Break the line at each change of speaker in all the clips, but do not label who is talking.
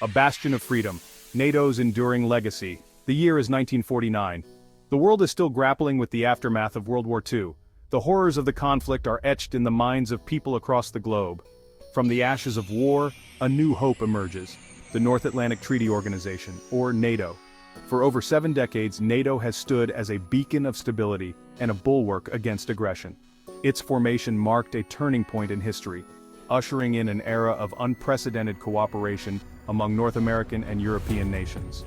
A bastion of freedom, NATO's enduring legacy. The year is 1949. The world is still grappling with the aftermath of World War II. The horrors of the conflict are etched in the minds of people across the globe. From the ashes of war, a new hope emerges. The North Atlantic Treaty Organization, or NATO. For over 7 decades, NATO has stood as a beacon of stability and a bulwark against aggression. Its formation marked a turning point in history, ushering in an era of unprecedented cooperation among North American and European nations.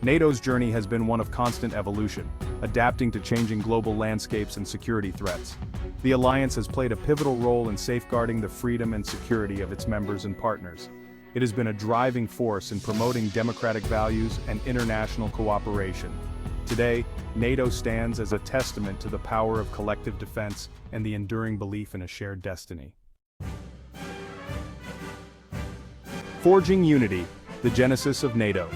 NATO's journey has been one of constant evolution, adapting to changing global landscapes and security threats. The alliance has played a pivotal role in safeguarding the freedom and security of its members and partners. It has been a driving force in promoting democratic values and international cooperation. Today, NATO stands as a testament to the power of collective defense and the enduring belief in a shared destiny. Forging unity, the genesis of NATO.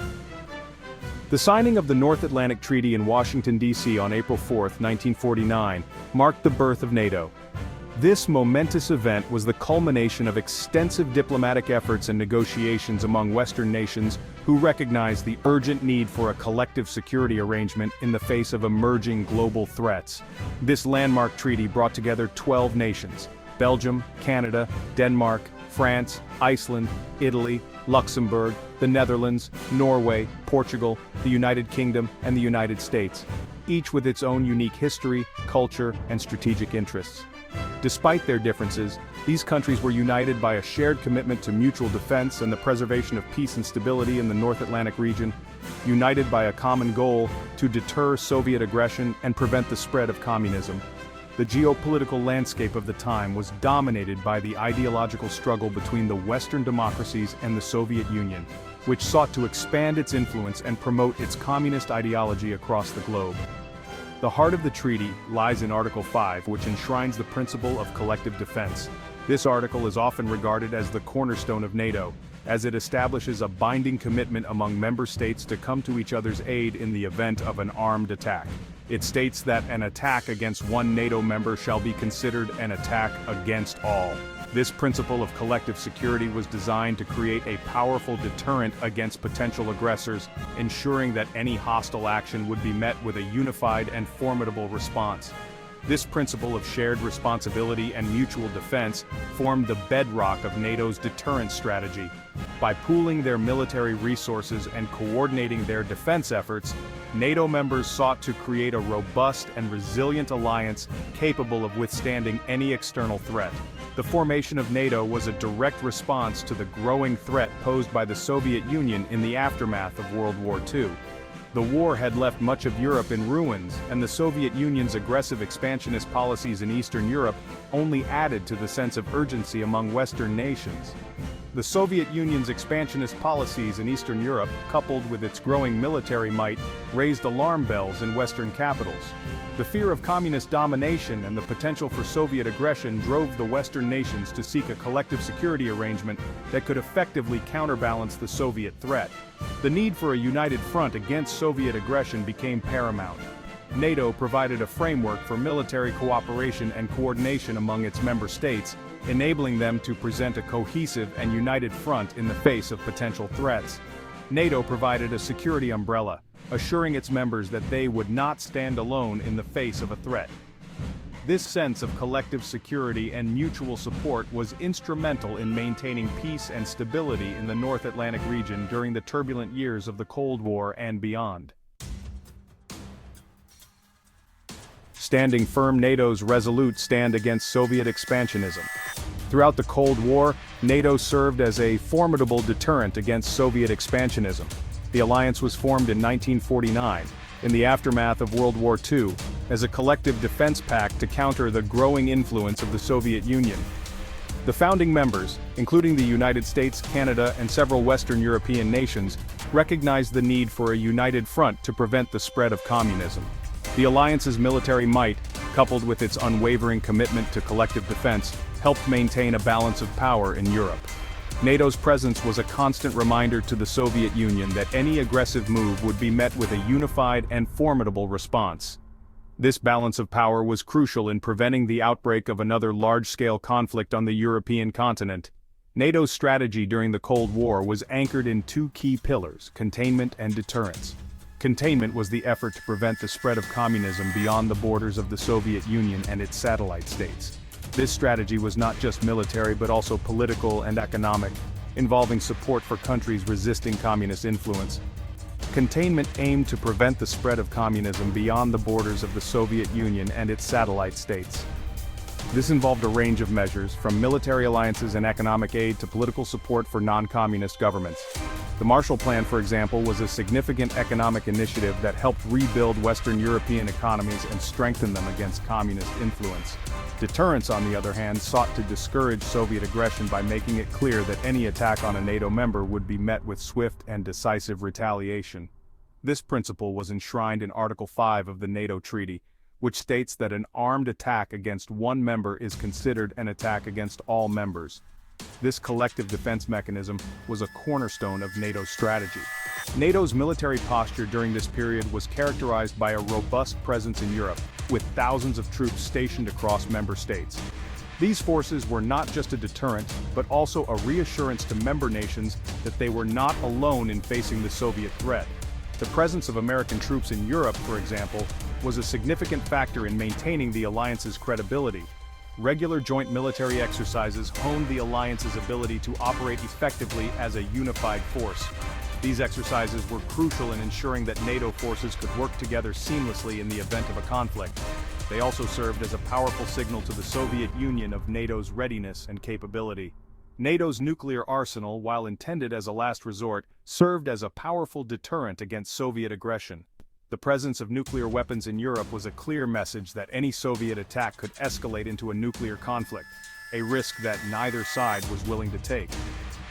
The signing of the North Atlantic Treaty in Washington, D.C. on April 4, 1949, marked the birth of NATO. This momentous event was the culmination of extensive diplomatic efforts and negotiations among Western nations who recognized the urgent need for a collective security arrangement in the face of emerging global threats. This landmark treaty brought together 12 nations: Belgium, Canada, Denmark, France, Iceland, Italy, Luxembourg, the Netherlands, Norway, Portugal, the United Kingdom, and the United States, each with its own unique history, culture, and strategic interests. Despite their differences, these countries were united by a shared commitment to mutual defense and the preservation of peace and stability in the North Atlantic region, united by a common goal to deter Soviet aggression and prevent the spread of communism. The geopolitical landscape of the time was dominated by the ideological struggle between the Western democracies and the Soviet Union, which sought to expand its influence and promote its communist ideology across the globe. The heart of the treaty lies in Article 5, which enshrines the principle of collective defense. This article is often regarded as the cornerstone of NATO, as it establishes a binding commitment among member states to come to each other's aid in the event of an armed attack. It states that an attack against one NATO member shall be considered an attack against all. This principle of collective security was designed to create a powerful deterrent against potential aggressors, ensuring that any hostile action would be met with a unified and formidable response. This principle of shared responsibility and mutual defense formed the bedrock of NATO's deterrence strategy. By pooling their military resources and coordinating their defense efforts, NATO members sought to create a robust and resilient alliance capable of withstanding any external threat. The formation of NATO was a direct response to the growing threat posed by the Soviet Union in the aftermath of World War II. The war had left much of Europe in ruins, and the Soviet Union's aggressive expansionist policies in Eastern Europe only added to the sense of urgency among Western nations. The Soviet Union's expansionist policies in Eastern Europe, coupled with its growing military might, raised alarm bells in Western capitals. The fear of communist domination and the potential for Soviet aggression drove the Western nations to seek a collective security arrangement that could effectively counterbalance the Soviet threat. The need for a united front against Soviet aggression became paramount. NATO provided a framework for military cooperation and coordination among its member states, enabling them to present a cohesive and united front in the face of potential threats. NATO provided a security umbrella, assuring its members that they would not stand alone in the face of a threat. This sense of collective security and mutual support was instrumental in maintaining peace and stability in the North Atlantic region during the turbulent years of the Cold War and beyond. Standing firm, NATO's resolute stand against Soviet expansionism. Throughout the Cold War, NATO served as a formidable deterrent against Soviet expansionism. The alliance was formed in 1949, in the aftermath of World War II, as a collective defense pact to counter the growing influence of the Soviet Union. The founding members, including the United States, Canada, and several Western European nations, recognized the need for a united front to prevent the spread of communism. The alliance's military might, coupled with its unwavering commitment to collective defense, helped maintain a balance of power in Europe. NATO's presence was a constant reminder to the Soviet Union that any aggressive move would be met with a unified and formidable response. This balance of power was crucial in preventing the outbreak of another large-scale conflict on the European continent. NATO's strategy during the Cold War was anchored in two key pillars: containment and deterrence. Containment was the effort to prevent the spread of communism beyond the borders of the Soviet Union and its satellite states. This strategy was not just military but also political and economic, involving support for countries resisting communist influence. Containment aimed to prevent the spread of communism beyond the borders of the Soviet Union and its satellite states. This involved a range of measures, from military alliances and economic aid to political support for non-communist governments. The Marshall Plan, for example, was a significant economic initiative that helped rebuild Western European economies and strengthen them against communist influence. Deterrence, on the other hand, sought to discourage Soviet aggression by making it clear that any attack on a NATO member would be met with swift and decisive retaliation. This principle was enshrined in Article 5 of the NATO Treaty, which states that an armed attack against one member is considered an attack against all members. This collective defense mechanism was a cornerstone of NATO's strategy. NATO's military posture during this period was characterized by a robust presence in Europe, with thousands of troops stationed across member states. These forces were not just a deterrent, but also a reassurance to member nations that they were not alone in facing the Soviet threat. The presence of American troops in Europe, for example, was a significant factor in maintaining the alliance's credibility. Regular joint military exercises honed the alliance's ability to operate effectively as a unified force. These exercises were crucial in ensuring that NATO forces could work together seamlessly in the event of a conflict. They also served as a powerful signal to the Soviet Union of NATO's readiness and capability. NATO's nuclear arsenal, while intended as a last resort, served as a powerful deterrent against Soviet aggression. The presence of nuclear weapons in Europe was a clear message that any Soviet attack could escalate into a nuclear conflict, a risk that neither side was willing to take.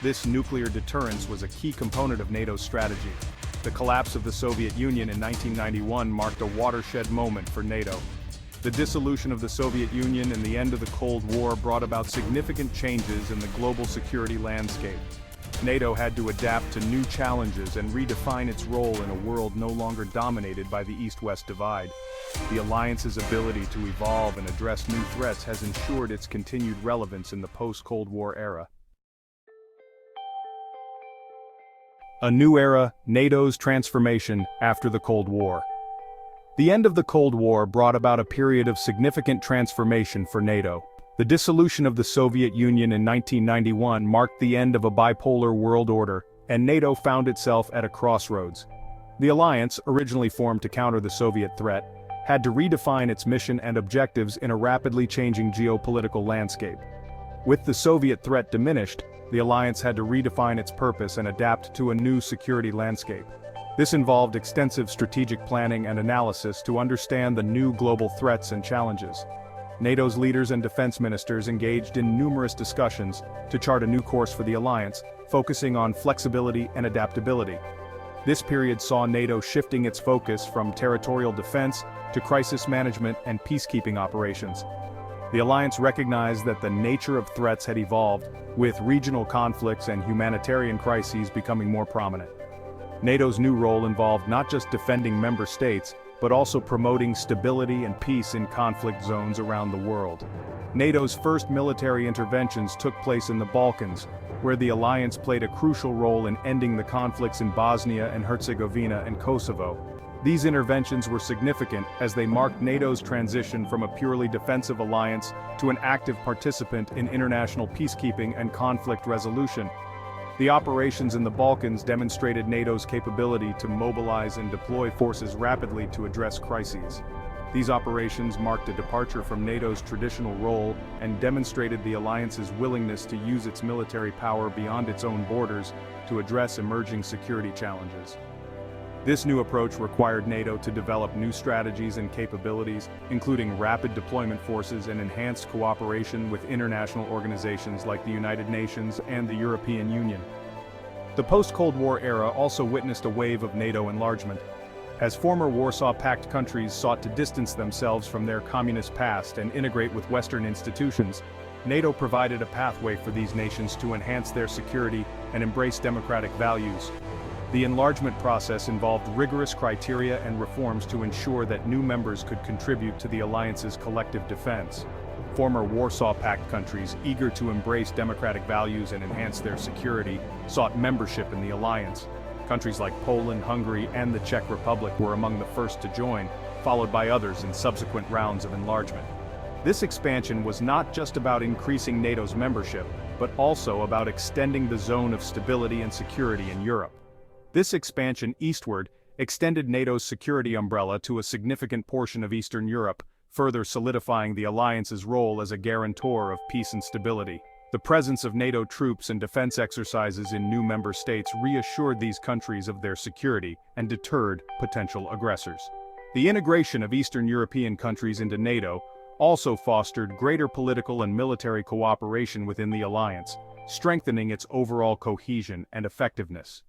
This nuclear deterrence was a key component of NATO's strategy. The collapse of the Soviet Union in 1991 marked a watershed moment for NATO. The dissolution of the Soviet Union and the end of the Cold War brought about significant changes in the global security landscape. NATO had to adapt to new challenges and redefine its role in a world no longer dominated by the East-West divide. The alliance's ability to evolve and address new threats has ensured its continued relevance in the post-Cold War era. A new era, NATO's transformation after the Cold War. The end of the Cold War brought about a period of significant transformation for NATO. The dissolution of the Soviet Union in 1991 marked the end of a bipolar world order, and NATO found itself at a crossroads. The alliance, originally formed to counter the Soviet threat, had to redefine its mission and objectives in a rapidly changing geopolitical landscape. With the Soviet threat diminished, the alliance had to redefine its purpose and adapt to a new security landscape. This involved extensive strategic planning and analysis to understand the new global threats and challenges. NATO's leaders and defense ministers engaged in numerous discussions to chart a new course for the alliance, focusing on flexibility and adaptability. This period saw NATO shifting its focus from territorial defense to crisis management and peacekeeping operations. The alliance recognized that the nature of threats had evolved, with regional conflicts and humanitarian crises becoming more prominent. NATO's new role involved not just defending member states, but also promoting stability and peace in conflict zones around the world. NATO's first military interventions took place in the Balkans, where the alliance played a crucial role in ending the conflicts in Bosnia and Herzegovina and Kosovo. These interventions were significant as they marked NATO's transition from a purely defensive alliance to an active participant in international peacekeeping and conflict resolution. The operations in the Balkans demonstrated NATO's capability to mobilize and deploy forces rapidly to address crises. These operations marked a departure from NATO's traditional role and demonstrated the alliance's willingness to use its military power beyond its own borders to address emerging security challenges. This new approach required NATO to develop new strategies and capabilities, including rapid deployment forces and enhanced cooperation with international organizations like the United Nations and the European Union. The post-Cold War era also witnessed a wave of NATO enlargement. As former Warsaw Pact countries sought to distance themselves from their communist past and integrate with Western institutions, NATO provided a pathway for these nations to enhance their security and embrace democratic values. The enlargement process involved rigorous criteria and reforms to ensure that new members could contribute to the alliance's collective defense. Former Warsaw Pact countries, eager to embrace democratic values and enhance their security, sought membership in the alliance. Countries like Poland, Hungary, and the Czech Republic were among the first to join, followed by others in subsequent rounds of enlargement. This expansion was not just about increasing NATO's membership, but also about extending the zone of stability and security in Europe. This expansion eastward extended NATO's security umbrella to a significant portion of Eastern Europe, further solidifying the alliance's role as a guarantor of peace and stability. The presence of NATO troops and defense exercises in new member states reassured these countries of their security and deterred potential aggressors. The integration of Eastern European countries into NATO also fostered greater political and military cooperation within the alliance, strengthening its overall cohesion and effectiveness.